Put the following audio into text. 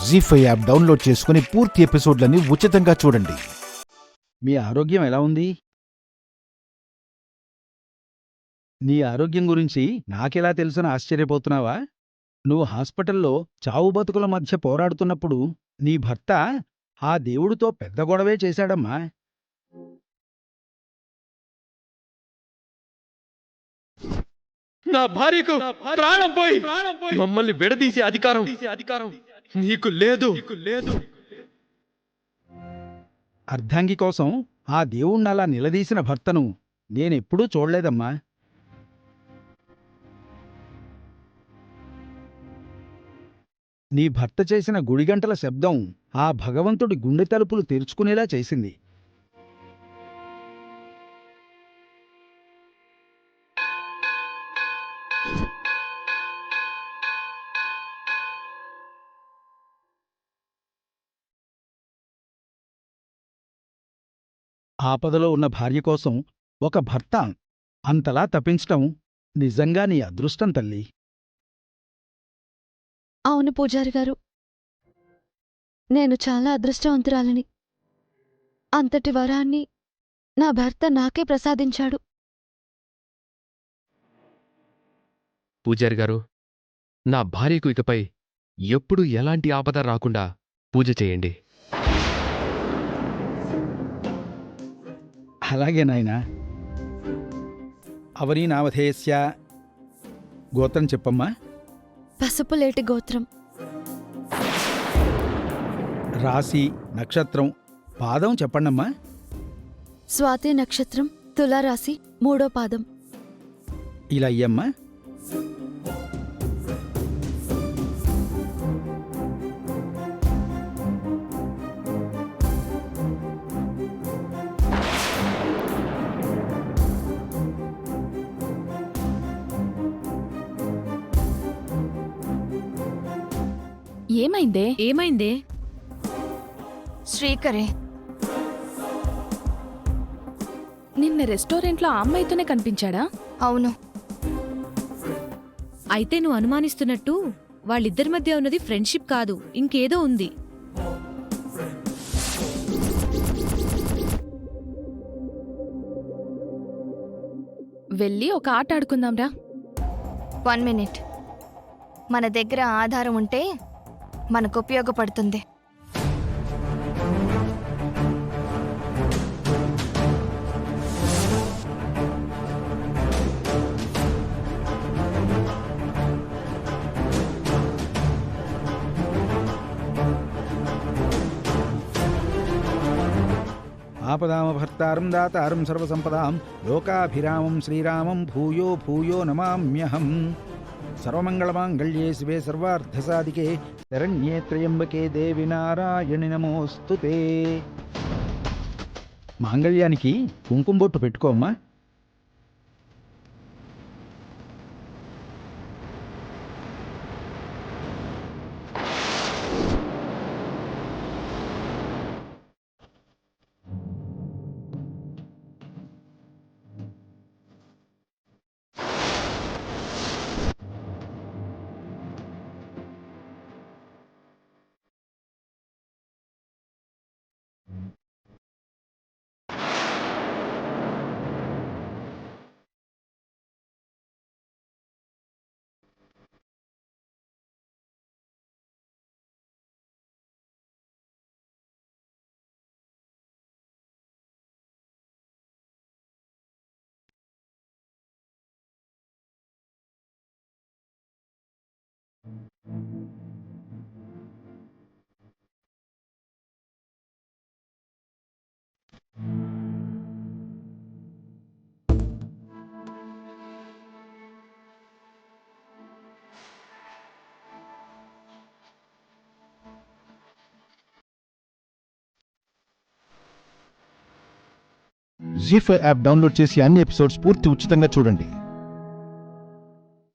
జీ5 app download చేసుకుని పూర్తి ఎపిసోడ్లని ఉచితంగా చూడండి. మీ ఆరోగ్యం ఎలా ఉంది? నీ ఆరోగ్యం గురించి నాకెలా తెలుసని ఆశ్చర్యపోతున్నావా? నువ్వు హాస్పిటల్లో చావు బతుకుల మధ్య పోరాడుతున్నప్పుడు నీ భర్త ఆ దేవుడితో పెద్ద గొడవే చేశాడమ్మా. నా భార్యకు ప్రాణం పోయి మమ్మల్ని విడదీసే అధికారం నీకు లేదు. అర్ధాంగి కోసం ఆ దేవుణ్ణలా నిలదీసిన భర్తను నేనెప్పుడూ చూడలేదమ్మా. నీ భర్త చేసిన గుడిగంటల శబ్దం ఆ భగవంతుడి గుండె తలుపులు తెరుచుకునేలా చేసింది. ఆపదలో ఉన్న భార్య కోసం ఒక భర్త అంతలా తప్పించటం నిజంగా నీ అదృష్టం తల్లి. అవును పూజారి గారు, నేను చాలా అదృష్టవంతురాలిని. అంతటి వరాన్ని నా భర్త నాకే ప్రసాదించాడు. పూజారి గారు, నా భార్యకు ఇకపై ఎప్పుడు ఎలాంటి ఆపద రాకుండా పూజ చేయండి. అలాగే నాయనా. అవనీ నామధేయస్య. గోత్రం చెప్పమ్మా. పసుపులేటి గోత్రం. రాశి, నక్షత్రం, పాదం చెప్పండమ్మా. స్వాతి నక్షత్రం, తులారాశి, 3వ పాదం. ఇలా అయ్యమ్మా. ఏమైందే? శ్రీకరే నిన్న రెస్టారెంట్లో ఆ అమ్మాయితోనే కనిపించాడా? అవును. అయితే నువ్వు అనుమానిస్తున్నట్టు వాళ్ళిద్దరి మధ్య ఉన్నది ఫ్రెండ్షిప్ కాదు, ఇంకేదో ఉంది. వెళ్ళి ఒక ఆట ఆడుకుందాంరా. 1 మినిట్. మన దగ్గర ఆధారం ఉంటే మనకు ఉపయోగపడుతుంది. ఆపదామభర్తారం దాతారం సర్వసంపదాం లోకాభిరామం శ్రీరామం భూయో భూయో నమామ్యహం. సర్వమంగళమాంగళ్యే శివే సర్వార్థసాధికే శరణ్యే త్రయంబకే దేవి నారాయణి నమోస్తుతే. మాంగళ్యానికి కుంకుమ బొట్టు పెట్టుకోమ్మా. జీ5 యాప్ డౌన్లోడ్ చేసి అన్ని ఎపిసోడ్స్ పూర్తి ఉచితంగా చూడండి.